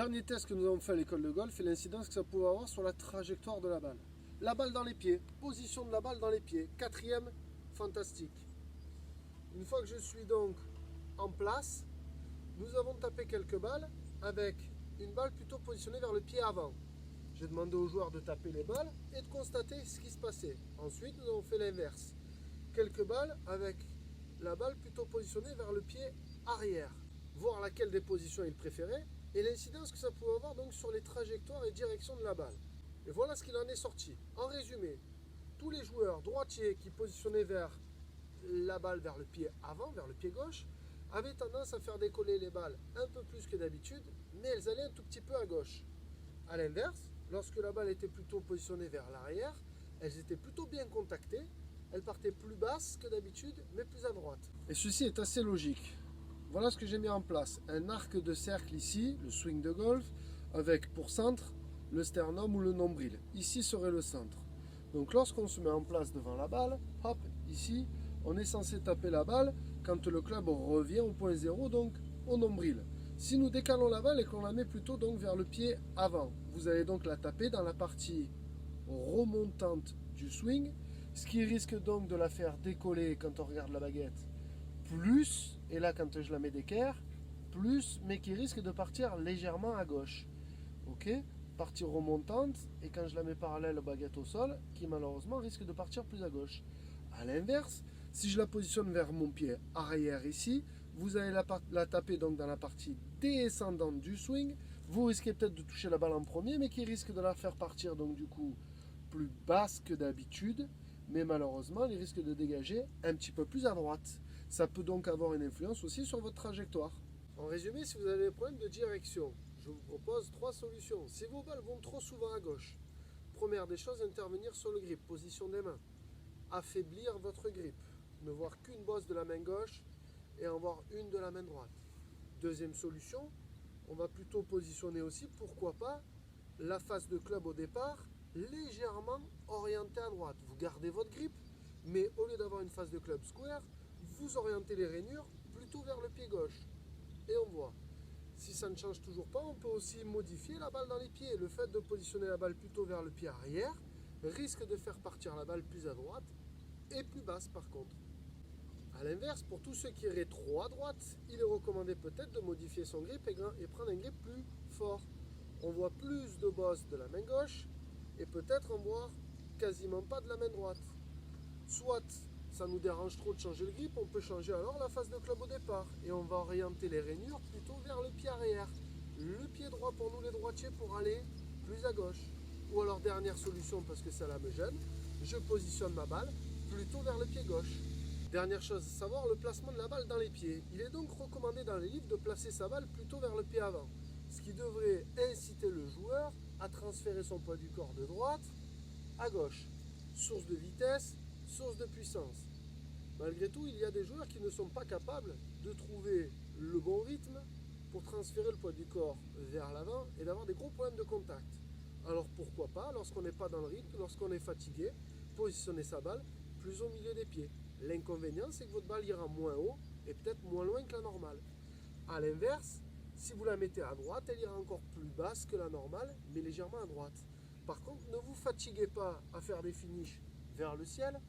Dernier test que nous avons fait à l'école de golf et l'incidence que ça pouvait avoir sur la trajectoire de la balle. La balle dans les pieds, position de la balle dans les pieds. Quatrième, fantastique. Une fois que je suis donc en place, nous avons tapé quelques balles avec une balle plutôt positionnée vers le pied avant. J'ai demandé aux joueurs de taper les balles et de constater ce qui se passait. Ensuite, nous avons fait l'inverse. Quelques balles avec la balle plutôt positionnée vers le pied arrière. Voir laquelle des positions il préférait et l'incidence que ça pouvait avoir donc sur les trajectoires et directions de la balle. Et voilà ce qu'il en est sorti. En résumé, tous les joueurs droitiers qui positionnaient vers la balle vers le pied avant, vers le pied gauche, avaient tendance à faire décoller les balles un peu plus que d'habitude, mais elles allaient un tout petit peu à gauche. A l'inverse, lorsque la balle était plutôt positionnée vers l'arrière, elles étaient plutôt bien contactées, elles partaient plus basses que d'habitude, mais plus à droite. Et ceci est assez logique. Voilà ce que j'ai mis en place. Un arc de cercle ici, le swing de golf, avec pour centre le sternum ou le nombril. Ici serait le centre. Donc lorsqu'on se met en place devant la balle, hop, ici, on est censé taper la balle quand le club revient au point zéro, donc au nombril. Si nous décalons la balle et qu'on la met plutôt donc vers le pied avant, vous allez donc la taper dans la partie remontante du swing, ce qui risque donc de la faire décoller quand on regarde la baguette plus, et là quand je la mets d'équerre, plus, mais qui risque de partir légèrement à gauche. Ok, partie remontante, et quand je la mets parallèle aux baguettes au sol, qui malheureusement risque de partir plus à gauche. A l'inverse, si je la positionne vers mon pied arrière ici, vous allez la taper donc dans la partie descendante du swing. Vous risquez peut-être de toucher la balle en premier, mais qui risque de la faire partir donc du coup plus basse que d'habitude. Mais malheureusement, il risque de dégager un petit peu plus à droite. Ça peut donc avoir une influence aussi sur votre trajectoire. En résumé, si vous avez des problèmes de direction, je vous propose 3 solutions. Si vos balles vont trop souvent à gauche, première des choses, intervenir sur le grip, position des mains. Affaiblir votre grip. Ne voir qu'une bosse de la main gauche et en voir une de la main droite. Deuxième solution, on va plutôt positionner aussi, pourquoi pas, la face de club au départ légèrement orientée à droite. Vous gardez votre grip, mais au lieu d'avoir une face de club square, vous orientez les rainures plutôt vers le pied gauche. Et on voit. Si ça ne change toujours pas, on peut aussi modifier la balle dans les pieds. Le fait de positionner la balle plutôt vers le pied arrière risque de faire partir la balle plus à droite et plus basse par contre. A l'inverse, pour tous ceux qui iraient trop à droite, il est recommandé peut-être de modifier son grip et prendre un grip plus fort. On voit plus de bosses de la main gauche et peut-être en voir quasiment pas de la main droite. Soit ça nous dérange trop de changer le grip, on peut changer alors la face de club au départ et on va orienter les rainures plutôt vers le pied arrière. Le pied droit pour nous les droitiers pour aller plus à gauche. Ou alors dernière solution parce que ça là me gêne, je positionne ma balle plutôt vers le pied gauche. Dernière chose à savoir, le placement de la balle dans les pieds. Il est donc recommandé dans les livres de placer sa balle plutôt vers le pied avant, ce qui devrait inciter le joueur à transférer son poids du corps de droite à gauche. Source de vitesse, source de puissance. Malgré tout, il y a des joueurs qui ne sont pas capables de trouver le bon rythme pour transférer le poids du corps vers l'avant et d'avoir des gros problèmes de contact. Alors pourquoi pas, lorsqu'on n'est pas dans le rythme, lorsqu'on est fatigué, positionner sa balle plus au milieu des pieds. L'inconvénient, c'est que votre balle ira moins haut et peut-être moins loin que la normale. A l'inverse, si vous la mettez à droite, elle ira encore plus basse que la normale, mais légèrement à droite. Par contre, ne vous fatiguez pas à faire des finishes vers le ciel.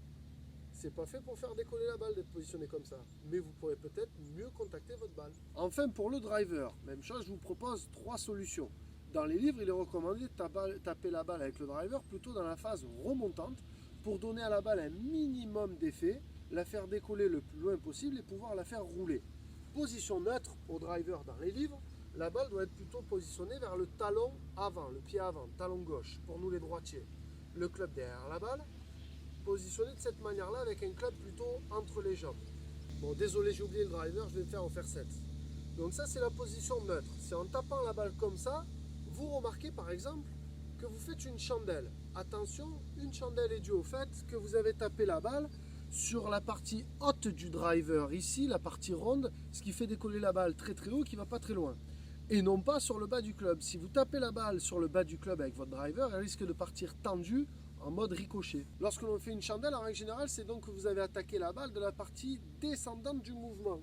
C'est pas fait pour faire décoller la balle d'être positionné comme ça. Mais vous pourrez peut-être mieux contacter votre balle. Enfin, pour le driver, même chose, je vous propose 3 solutions. Dans les livres, il est recommandé de taper la balle avec le driver plutôt dans la phase remontante pour donner à la balle un minimum d'effet, la faire décoller le plus loin possible et pouvoir la faire rouler. Position neutre au driver dans les livres, la balle doit être plutôt positionnée vers le talon avant, le pied avant, talon gauche, pour nous les droitiers. Le club derrière la balle, positionné de cette manière-là avec un club plutôt entre les jambes. Bon, désolé, j'ai oublié le driver, je vais me faire en faire 7. Donc ça, c'est la position neutre. C'est en tapant la balle comme ça, vous remarquez par exemple que vous faites une chandelle. Attention, une chandelle est due au fait que vous avez tapé la balle sur la partie haute du driver, ici, la partie ronde, ce qui fait décoller la balle très très haut qui ne va pas très loin. Et non pas sur le bas du club. Si vous tapez la balle sur le bas du club avec votre driver, elle risque de partir tendue en mode ricochet. Lorsque l'on fait une chandelle, en règle générale, c'est donc que vous avez attaqué la balle de la partie descendante du mouvement.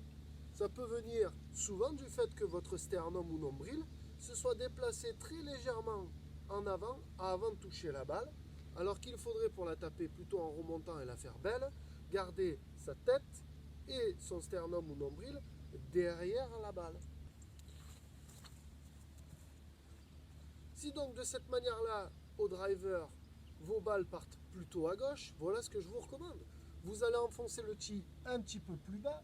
Ça peut venir souvent du fait que votre sternum ou nombril se soit déplacé très légèrement en avant de toucher la balle, alors qu'il faudrait pour la taper plutôt en remontant et la faire belle, garder sa tête et son sternum ou nombril derrière la balle. Si donc de cette manière-là, au driver, vos balles partent plutôt à gauche, voilà ce que je vous recommande. Vous allez enfoncer le tee un petit peu plus bas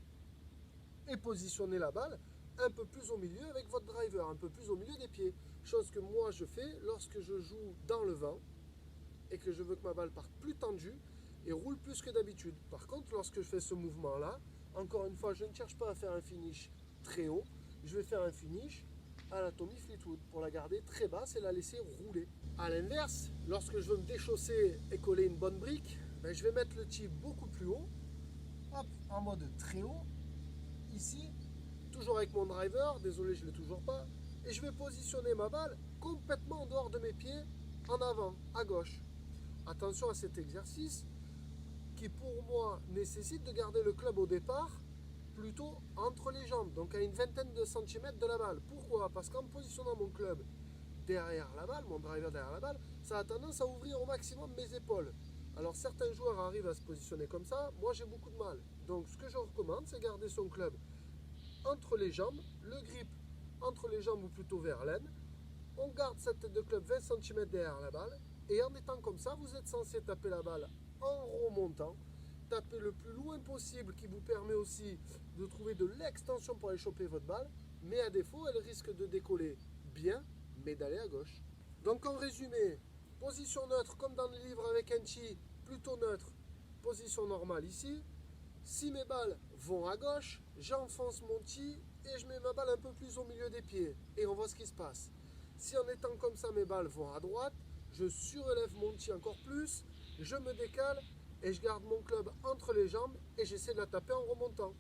et positionner la balle un peu plus au milieu avec votre driver, un peu plus au milieu des pieds. Chose que moi je fais lorsque je joue dans le vent et que je veux que ma balle parte plus tendue et roule plus que d'habitude. Par contre, lorsque je fais ce mouvement-là, encore une fois, je ne cherche pas à faire un finish très haut, je vais faire un finish à la Tommy Fleetwood pour la garder très basse et la laisser rouler. A l'inverse, lorsque je veux me déchausser et coller une bonne brique, ben je vais mettre le tee beaucoup plus haut, hop, en mode très haut, ici, toujours avec mon driver, désolé je ne l'ai toujours pas, et je vais positionner ma balle complètement en dehors de mes pieds, en avant, à gauche. Attention à cet exercice qui pour moi nécessite de garder le club au départ plutôt entre les jambes, donc à une vingtaine de centimètres de la balle. Pourquoi? Parce qu'en positionnant mon club derrière la balle, mon driver derrière la balle, ça a tendance à ouvrir au maximum mes épaules. Alors certains joueurs arrivent à se positionner comme ça, moi j'ai beaucoup de mal. Donc ce que je recommande, c'est garder son club entre les jambes, le grip entre les jambes ou plutôt vers l'aine. On garde sa tête de club 20 cm derrière la balle, et en étant comme ça, vous êtes censé taper la balle en remontant, taper le plus loin possible, qui vous permet aussi de trouver de l'extension pour aller choper votre balle, mais à défaut, elle risque de décoller bien, mais d'aller à gauche. Donc en résumé, position neutre comme dans le livre avec un tee, plutôt neutre, position normale ici. Si mes balles vont à gauche, j'enfonce mon tee et je mets ma balle un peu plus au milieu des pieds, et on voit ce qui se passe. Si en étant comme ça mes balles vont à droite, je surélève mon tee encore plus, je me décale et je garde mon club entre les jambes et j'essaie de la taper en remontant.